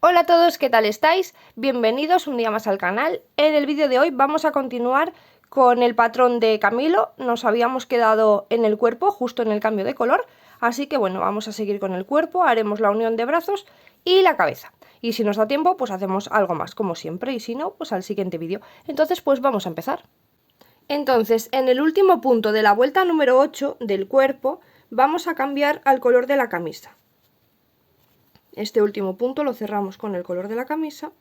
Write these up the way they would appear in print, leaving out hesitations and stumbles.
Hola a todos, ¿qué tal estáis? Bienvenidos un día más al canal. En el vídeo de hoy vamos a continuar con el patrón de Camilo. Nos habíamos quedado en el cuerpo, justo en el cambio de color. Así que bueno, vamos a seguir con el cuerpo, haremos la unión de brazos y la cabeza. Y si nos da tiempo, pues hacemos algo más, como siempre, y si no, pues al siguiente vídeo. Entonces, pues vamos a empezar. Entonces, en el último punto de la vuelta número 8 del cuerpo, vamos a cambiar al color de la camisa. Este último punto lo cerramos con el color de la camisa.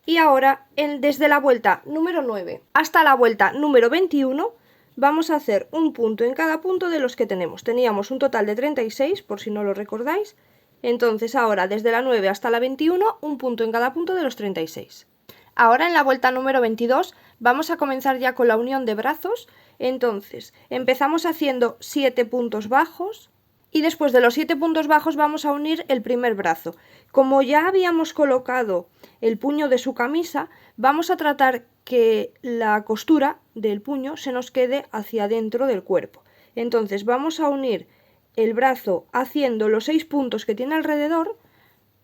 Y ahora, desde la vuelta número 9 hasta la vuelta número 21, vamos a hacer un punto en cada punto de los que tenemos. Teníamos un total de 36, por si no lo recordáis. Entonces ahora, desde la 9 hasta la 21, un punto en cada punto de los 36. Ahora, en la vuelta número 22, vamos a comenzar ya con la unión de brazos. Entonces, empezamos haciendo 7 puntos bajos. Y después de los 7 puntos bajos vamos a unir el primer brazo. Como ya habíamos colocado el puño de su camisa, vamos a tratar que la costura del puño se nos quede hacia dentro del cuerpo. Entonces vamos a unir el brazo haciendo los 6 puntos que tiene alrededor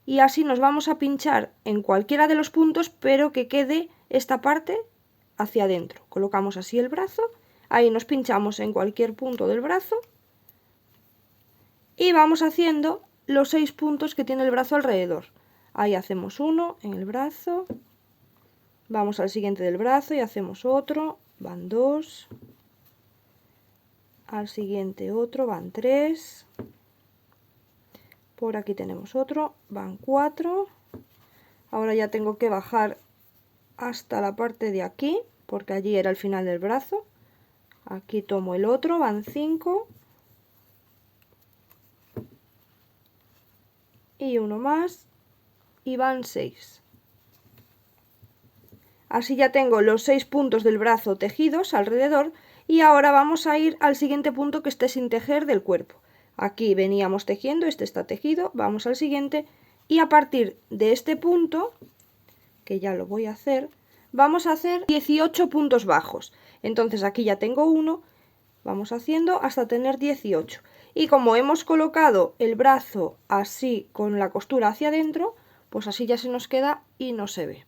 y así nos vamos a pinchar en cualquiera de los puntos, pero que quede esta parte hacia adentro. Colocamos así el brazo, ahí nos pinchamos en cualquier punto del brazo. Y vamos haciendo los 6 puntos que tiene el brazo alrededor. Ahí hacemos uno en el brazo, vamos al siguiente del brazo y hacemos otro, van 2, al siguiente otro, van 3, por aquí tenemos otro, van 4, ahora ya tengo que bajar hasta la parte de aquí, porque allí era el final del brazo, aquí tomo el otro, van 5, y uno más y van 6. Así ya tengo los 6 puntos del brazo tejidos alrededor y ahora vamos a ir al siguiente punto que esté sin tejer del cuerpo. Aquí veníamos tejiendo, este está tejido, vamos al siguiente y a partir de este punto, que ya lo voy a hacer, vamos a hacer 18 puntos bajos. Entonces aquí ya tengo uno, vamos haciendo hasta tener 18. Y como hemos colocado el brazo así con la costura hacia adentro, pues así ya se nos queda y no se ve.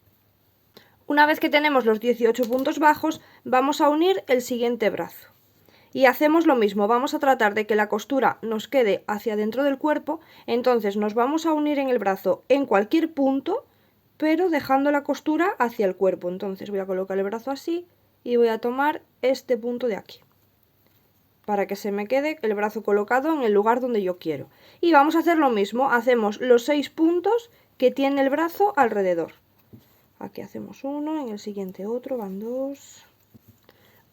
Una vez que tenemos los 18 puntos bajos, vamos a unir el siguiente brazo. Y hacemos lo mismo, vamos a tratar de que la costura nos quede hacia dentro del cuerpo, entonces nos vamos a unir en el brazo en cualquier punto, pero dejando la costura hacia el cuerpo. Entonces voy a colocar el brazo así y voy a tomar este punto de aquí, para que se me quede el brazo colocado en el lugar donde yo quiero. Y vamos a hacer lo mismo, hacemos los 6 puntos que tiene el brazo alrededor. Aquí hacemos uno, en el siguiente otro, van 2.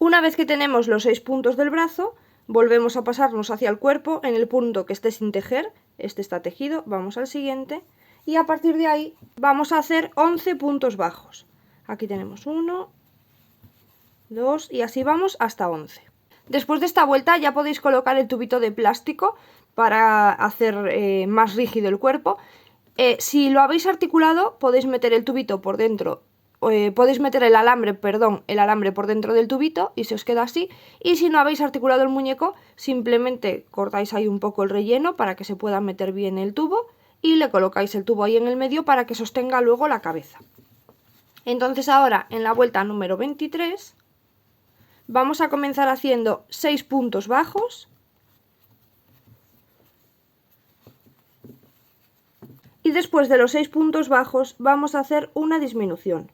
Una vez que tenemos los 6 puntos del brazo, volvemos a pasarnos hacia el cuerpo en el punto que esté sin tejer, este está tejido, vamos al siguiente, y a partir de ahí vamos a hacer 11 puntos bajos. Aquí tenemos 1, 2 y así vamos hasta 11. Después de esta vuelta ya podéis colocar el tubito de plástico para hacer más rígido el cuerpo. Si lo habéis articulado, podéis meter el tubito por dentro, podéis meter el alambre por dentro del tubito y se os queda así. Y si no habéis articulado el muñeco, simplemente cortáis ahí un poco el relleno para que se pueda meter bien el tubo y le colocáis el tubo ahí en el medio para que sostenga luego la cabeza. Entonces ahora, en la vuelta número 23... vamos a comenzar haciendo 6 puntos bajos y después de los 6 puntos bajos vamos a hacer una disminución.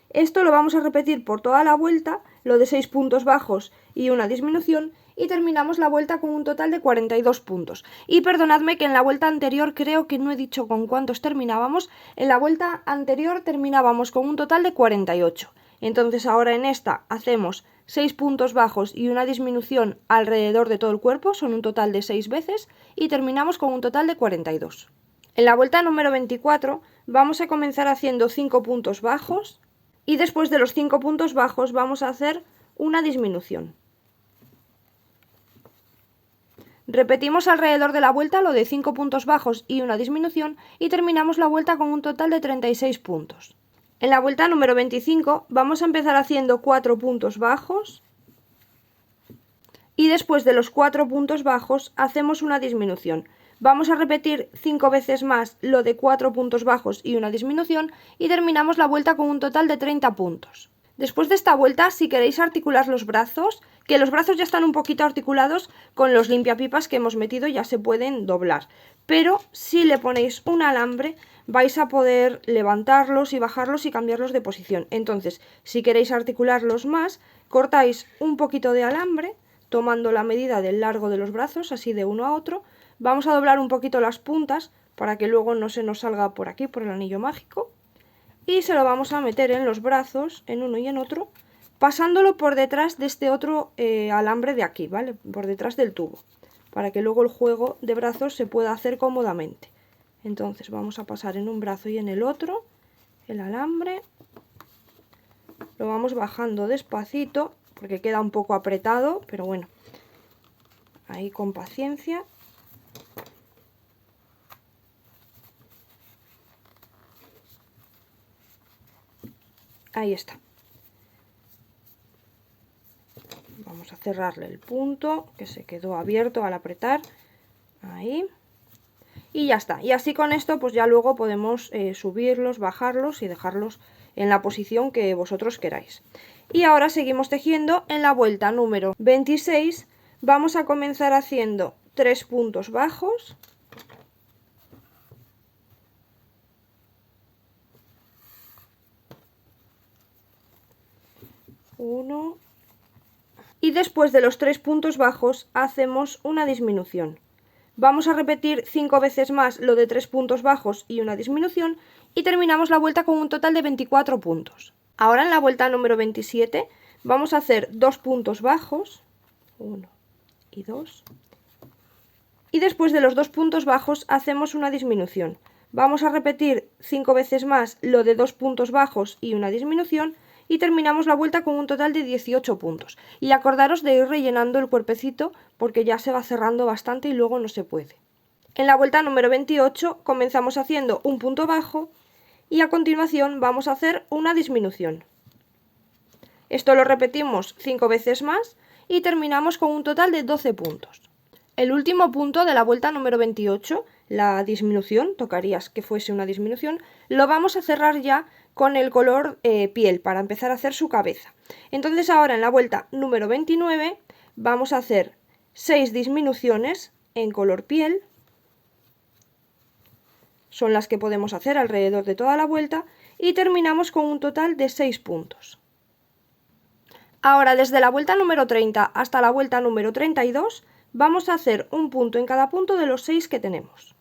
Esto lo vamos a repetir por toda la vuelta, lo de 6 puntos bajos y una disminución, y terminamos la vuelta con un total de 42 puntos. Y perdonadme que en la vuelta anterior creo que no he dicho con cuántos terminábamos. En la vuelta anterior terminábamos con un total de 48. Entonces ahora en esta hacemos 6 puntos bajos y una disminución alrededor de todo el cuerpo, son un total de 6 veces, y terminamos con un total de 42. En la vuelta número 24 vamos a comenzar haciendo 5 puntos bajos y después de los 5 puntos bajos vamos a hacer una disminución. Repetimos alrededor de la vuelta lo de 5 puntos bajos y una disminución y terminamos la vuelta con un total de 36 puntos. En la vuelta número 25 vamos a empezar haciendo 4 puntos bajos y después de los 4 puntos bajos hacemos una disminución. Vamos a repetir 5 veces más lo de 4 puntos bajos y una disminución y terminamos la vuelta con un total de 30 puntos. Después de esta vuelta, si queréis articular los brazos, que los brazos ya están un poquito articulados con los limpiapipas que hemos metido, ya se pueden doblar. Pero si le ponéis un alambre, vais a poder levantarlos y bajarlos y cambiarlos de posición. Entonces, si queréis articularlos más, cortáis un poquito de alambre, tomando la medida del largo de los brazos, así de uno a otro. Vamos a doblar un poquito las puntas para que luego no se nos salga por aquí, por el anillo mágico. Y se lo vamos a meter en los brazos, en uno y en otro, pasándolo por detrás de este otro alambre de aquí, ¿vale? Por detrás del tubo, para que luego el juego de brazos se pueda hacer cómodamente. Entonces vamos a pasar en un brazo y en el otro el alambre. Lo vamos bajando despacito, porque queda un poco apretado, pero bueno, ahí con paciencia. Ahí está. Vamos a cerrarle el punto que se quedó abierto al apretar. Ahí. Y ya está. Y así con esto pues ya luego podemos subirlos, bajarlos y dejarlos en la posición que vosotros queráis. Y ahora seguimos tejiendo. En la vuelta número 26 vamos a comenzar haciendo 3 puntos bajos. Uno. Y después de los 3 puntos bajos hacemos una disminución. Vamos a repetir 5 veces más lo de 3 puntos bajos y una disminución y terminamos la vuelta con un total de 24 puntos. Ahora en la vuelta número 27 vamos a hacer 2 puntos bajos, 1 y 2. Y después de los 2 puntos bajos hacemos una disminución. Vamos a repetir 5 veces más lo de 2 puntos bajos y una disminución y terminamos la vuelta con un total de 18 puntos. Y acordaros de ir rellenando el cuerpecito porque ya se va cerrando bastante y luego no se puede. En la vuelta número 28 comenzamos haciendo un punto bajo y a continuación vamos a hacer una disminución. Esto lo repetimos 5 veces más y terminamos con un total de 12 puntos. El último punto de la vuelta número 28, la disminución, tocarías que fuese una disminución, lo vamos a cerrar ya con el color piel para empezar a hacer su cabeza. Entonces ahora en la vuelta número 29 vamos a hacer 6 disminuciones en color piel. Son las que podemos hacer alrededor de toda la vuelta y terminamos con un total de 6 puntos. Ahora desde la vuelta número 30 hasta la vuelta número 32 vamos a hacer un punto en cada punto de los 6 que tenemos.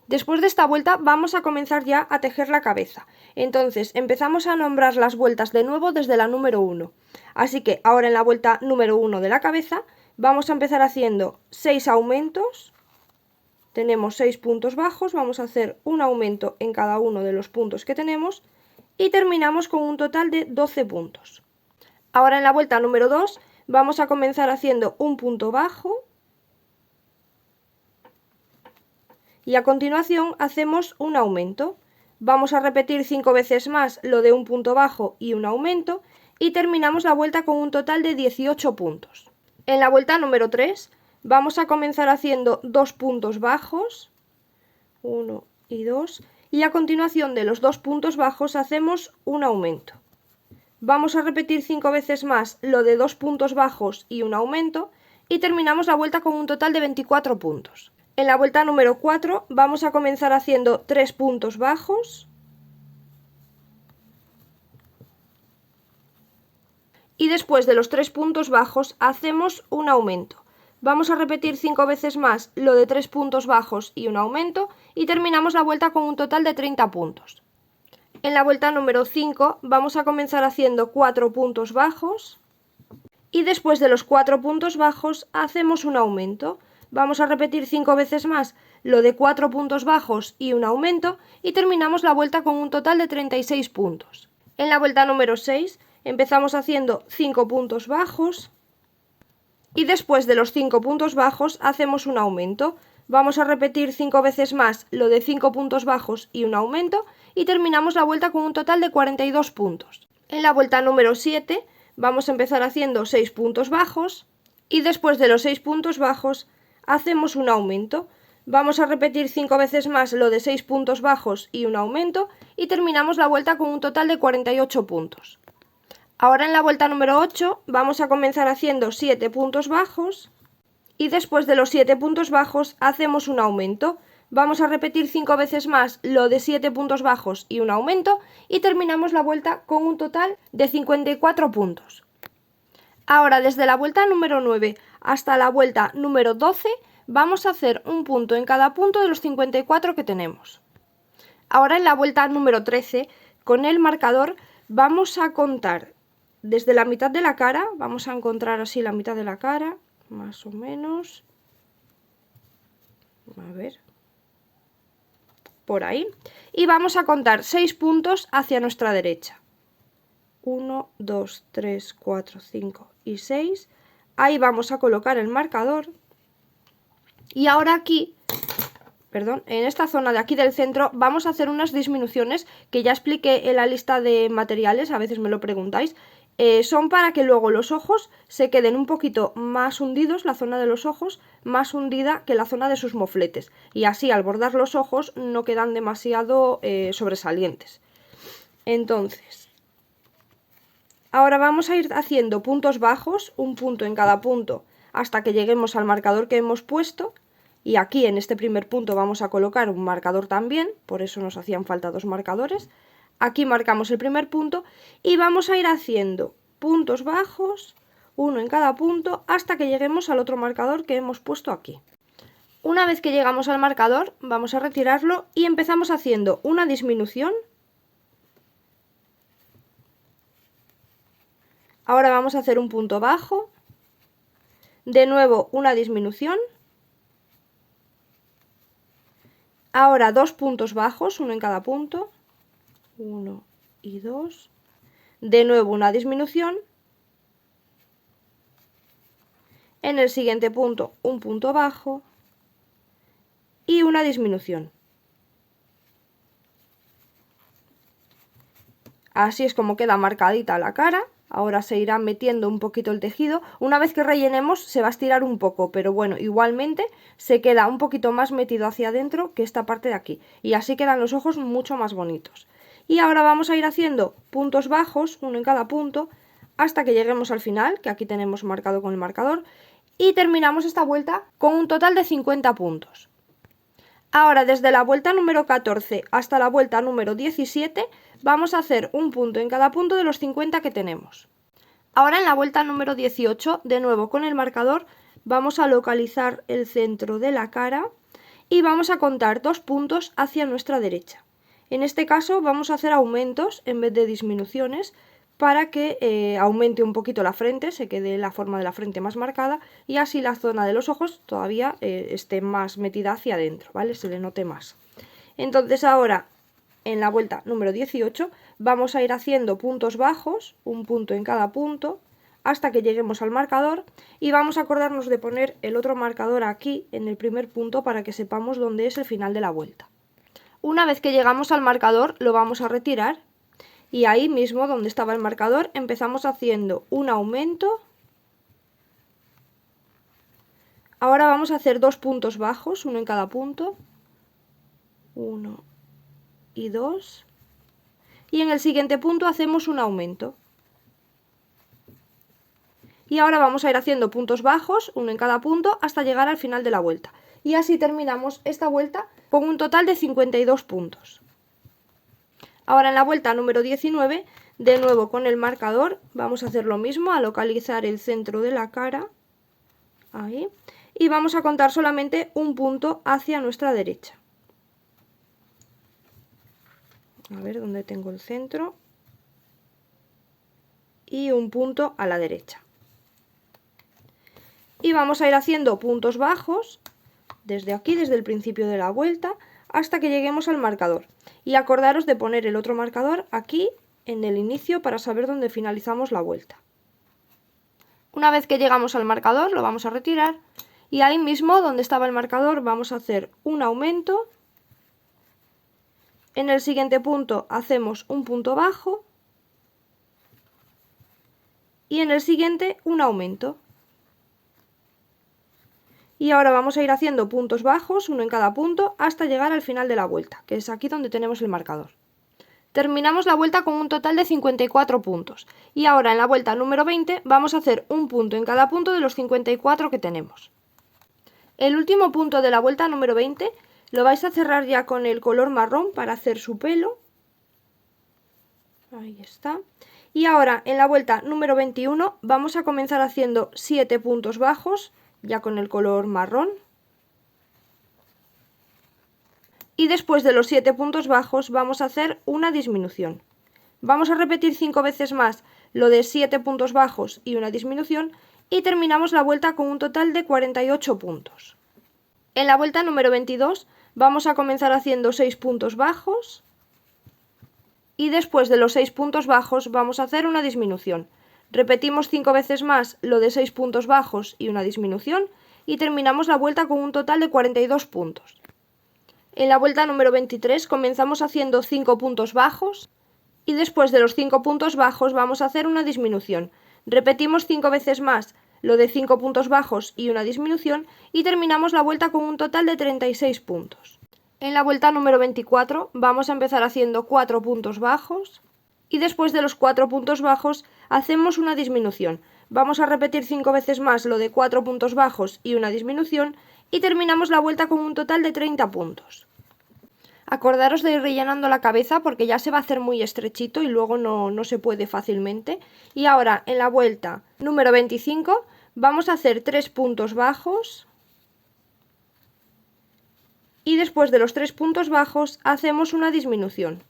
Después de esta vuelta vamos a comenzar ya a tejer la cabeza. Entonces empezamos a nombrar las vueltas de nuevo desde la número 1. Así que ahora en la vuelta número 1 de la cabeza vamos a empezar haciendo 6 aumentos. Tenemos 6 puntos bajos, vamos a hacer un aumento en cada uno de los puntos que tenemos y terminamos con un total de 12 puntos. Ahora en la vuelta número 2 vamos a comenzar haciendo un punto bajo y a continuación hacemos un aumento. Vamos a repetir 5 veces más lo de un punto bajo y un aumento y terminamos la vuelta con un total de 18 puntos. En la vuelta número 3 vamos a comenzar haciendo 2 puntos bajos, 1 y 2, y a continuación de los 2 puntos bajos hacemos un aumento. Vamos a repetir 5 veces más lo de 2 puntos bajos y un aumento y terminamos la vuelta con un total de 24 puntos. En la vuelta número 4 vamos a comenzar haciendo 3 puntos bajos y después de los 3 puntos bajos hacemos un aumento. Vamos a repetir 5 veces más lo de 3 puntos bajos y un aumento y terminamos la vuelta con un total de 30 puntos. En la vuelta número 5 vamos a comenzar haciendo 4 puntos bajos y después de los 4 puntos bajos hacemos un aumento. Vamos a repetir 5 veces más lo de 4 puntos bajos y un aumento y terminamos la vuelta con un total de 36 puntos. En la vuelta número 6 empezamos haciendo 5 puntos bajos y después de los 5 puntos bajos hacemos un aumento. Vamos a repetir 5 veces más lo de 5 puntos bajos y un aumento y terminamos la vuelta con un total de 42 puntos. En la vuelta número 7 vamos a empezar haciendo 6 puntos bajos y después de los 6 puntos bajos hacemos un aumento. Vamos a repetir 5 veces más lo de 6 puntos bajos y un aumento y terminamos la vuelta con un total de 48 puntos. Ahora en la vuelta número 8 vamos a comenzar haciendo 7 puntos bajos y después de los 7 puntos bajos hacemos un aumento. Vamos a repetir 5 veces más lo de 7 puntos bajos y un aumento y terminamos la vuelta con un total de 54 puntos. Ahora desde la vuelta número 9 hasta la vuelta número 12 vamos a hacer un punto en cada punto de los 54 que tenemos. Ahora en la vuelta número 13 con el marcador vamos a contar desde la mitad de la cara, vamos a encontrar así la mitad de la cara, más o menos, a ver, por ahí, y vamos a contar 6 puntos hacia nuestra derecha. 1, 2, 3, 4, 5 y 6. Ahí vamos a colocar el marcador. Y ahora aquí, perdón, en esta zona de aquí del centro vamos a hacer unas disminuciones que ya expliqué en la lista de materiales, a veces me lo preguntáis. Son para que luego los ojos se queden un poquito más hundidos, la zona de los ojos más hundida que la zona de sus mofletes. Y así al bordar los ojos no quedan demasiado sobresalientes. Entonces, ahora vamos a ir haciendo puntos bajos, un punto en cada punto, hasta que lleguemos al marcador que hemos puesto. Y aquí en este primer punto vamos a colocar un marcador también, por eso nos hacían falta 2 marcadores. Aquí marcamos el primer punto y vamos a ir haciendo puntos bajos, uno en cada punto, hasta que lleguemos al otro marcador que hemos puesto aquí. Una vez que llegamos al marcador, vamos a retirarlo y empezamos haciendo una disminución. Ahora vamos a hacer un punto bajo, de nuevo una disminución. Ahora 2 puntos bajos, uno en cada punto. 1 y 2, de nuevo una disminución, en el siguiente punto un punto bajo y una disminución. Así es como queda marcadita la cara. Ahora se irá metiendo un poquito el tejido. Una vez que rellenemos se va a estirar un poco, pero bueno, igualmente se queda un poquito más metido hacia adentro que esta parte de aquí. Y así quedan los ojos mucho más bonitos. Y ahora vamos a ir haciendo puntos bajos, uno en cada punto, hasta que lleguemos al final, que aquí tenemos marcado con el marcador, y terminamos esta vuelta con un total de 50 puntos. Ahora desde la vuelta número 14 hasta la vuelta número 17 vamos a hacer un punto en cada punto de los 50 que tenemos. Ahora en la vuelta número 18, de nuevo con el marcador, vamos a localizar el centro de la cara y vamos a contar 2 puntos hacia nuestra derecha. En este caso vamos a hacer aumentos en vez de disminuciones para que aumente un poquito la frente, se quede la forma de la frente más marcada y así la zona de los ojos todavía esté más metida hacia adentro, ¿vale? Se le note más. Entonces ahora en la vuelta número 18 vamos a ir haciendo puntos bajos, un punto en cada punto, hasta que lleguemos al marcador y vamos a acordarnos de poner el otro marcador aquí en el primer punto para que sepamos dónde es el final de la vuelta. Una vez que llegamos al marcador lo vamos a retirar y ahí mismo donde estaba el marcador empezamos haciendo un aumento. Ahora vamos a hacer 2 puntos bajos, uno en cada punto, 1 y 2, y en el siguiente punto hacemos un aumento. Y ahora vamos a ir haciendo puntos bajos, uno en cada punto, hasta llegar al final de la vuelta. Y así terminamos esta vuelta con un total de 52 puntos. Ahora en la vuelta número 19, de nuevo con el marcador, vamos a hacer lo mismo, a localizar el centro de la cara, ahí, y vamos a contar solamente un punto hacia nuestra derecha. A ver dónde tengo el centro. Y un punto a la derecha. Y vamos a ir haciendo puntos bajos desde aquí, desde el principio de la vuelta, hasta que lleguemos al marcador. Y acordaros de poner el otro marcador aquí en el inicio para saber dónde finalizamos la vuelta. Una vez que llegamos al marcador lo vamos a retirar y ahí mismo donde estaba el marcador vamos a hacer un aumento. En el siguiente punto hacemos un punto bajo y en el siguiente un aumento. Y ahora vamos a ir haciendo puntos bajos, uno en cada punto, hasta llegar al final de la vuelta, que es aquí donde tenemos el marcador. Terminamos la vuelta con un total de 54 puntos. Y ahora en la vuelta número 20 vamos a hacer un punto en cada punto de los 54 que tenemos. El último punto de la vuelta número 20 lo vais a cerrar ya con el color marrón para hacer su pelo. Ahí está. Y ahora en la vuelta número 21 vamos a comenzar haciendo 7 puntos bajos, ya con el color marrón. Y después de los 7 puntos bajos vamos a hacer una disminución. Vamos a repetir 5 veces más lo de 7 puntos bajos y una disminución y terminamos la vuelta con un total de 48 puntos. En la vuelta número 22 vamos a comenzar haciendo 6 puntos bajos y después de los 6 puntos bajos vamos a hacer una disminución. Repetimos 5 veces más lo de 6 puntos bajos y una disminución y terminamos la vuelta con un total de 42 puntos. En la vuelta número 23 comenzamos haciendo 5 puntos bajos y después de los 5 puntos bajos vamos a hacer una disminución. Repetimos 5 veces más lo de 5 puntos bajos y una disminución y terminamos la vuelta con un total de 36 puntos. En la vuelta número 24 vamos a empezar haciendo 4 puntos bajos y después de los 4 puntos bajos hacemos una disminución. Vamos a repetir 5 veces más lo de 4 puntos bajos y una disminución y terminamos la vuelta con un total de 30 puntos. Acordaros de ir rellenando la cabeza porque ya se va a hacer muy estrechito y luego no se puede fácilmente. Y ahora en la vuelta número 25 vamos a hacer 3 puntos bajos y después de los 3 puntos bajos hacemos una disminución.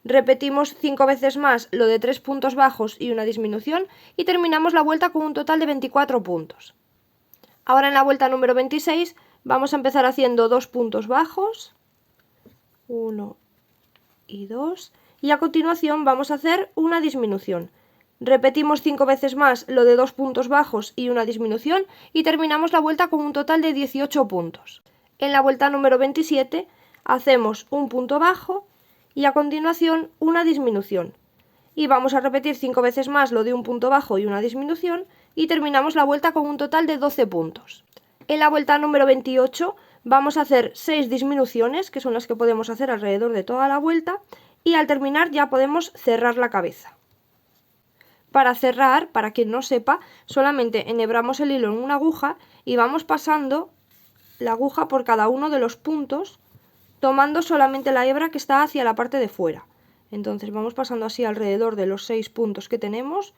Repetimos 5 veces más lo de 3 puntos bajos y una disminución y terminamos la vuelta con un total de 24 puntos. Ahora en la vuelta número 26 vamos a empezar haciendo 2 puntos bajos, 1 y 2, y a continuación vamos a hacer una disminución. Repetimos 5 veces más lo de 2 puntos bajos y una disminución y terminamos la vuelta con un total de 18 puntos. En la vuelta número 27 hacemos un punto bajo y a continuación una disminución. Y vamos a repetir 5 veces más lo de un punto bajo y una disminución y terminamos la vuelta con un total de 12 puntos. En la vuelta número 28 vamos a hacer 6 disminuciones, que son las que podemos hacer alrededor de toda la vuelta, y al terminar ya podemos cerrar la cabeza. Para cerrar, para quien no sepa, solamente enhebramos el hilo en una aguja y vamos pasando la aguja por cada uno de los puntos, tomando solamente la hebra que está hacia la parte de fuera. Entonces vamos pasando así alrededor de los 6 puntos que tenemos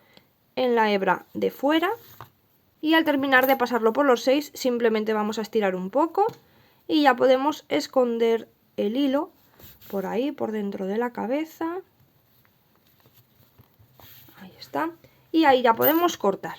en la hebra de fuera y al terminar de pasarlo por los 6 simplemente vamos a estirar un poco y ya podemos esconder el hilo por ahí, por dentro de la cabeza. Ahí está. Y ahí ya podemos cortar.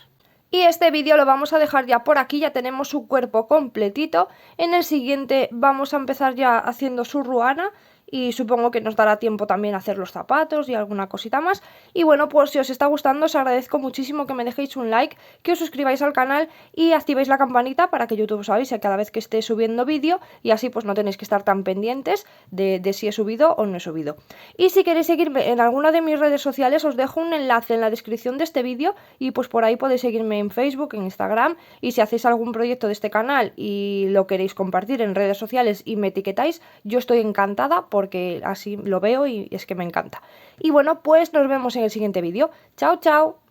Y este vídeo lo vamos a dejar ya por aquí, ya tenemos su cuerpo completito. En el siguiente vamos a empezar ya haciendo su ruana y supongo que nos dará tiempo también a hacer los zapatos y alguna cosita más. Y bueno, pues si os está gustando os agradezco muchísimo que me dejéis un like, que os suscribáis al canal y activéis la campanita para que YouTube os avise cada vez que esté subiendo vídeo y así pues no tenéis que estar tan pendientes de si he subido o no he subido. Y si queréis seguirme en alguna de mis redes sociales os dejo un enlace en la descripción de este vídeo y pues por ahí podéis seguirme en Facebook, en Instagram, y si hacéis algún proyecto de este canal y lo queréis compartir en redes sociales y me etiquetáis, yo estoy encantada porque así lo veo y es que me encanta. Y bueno, pues nos vemos en el siguiente vídeo. ¡Chao, chao!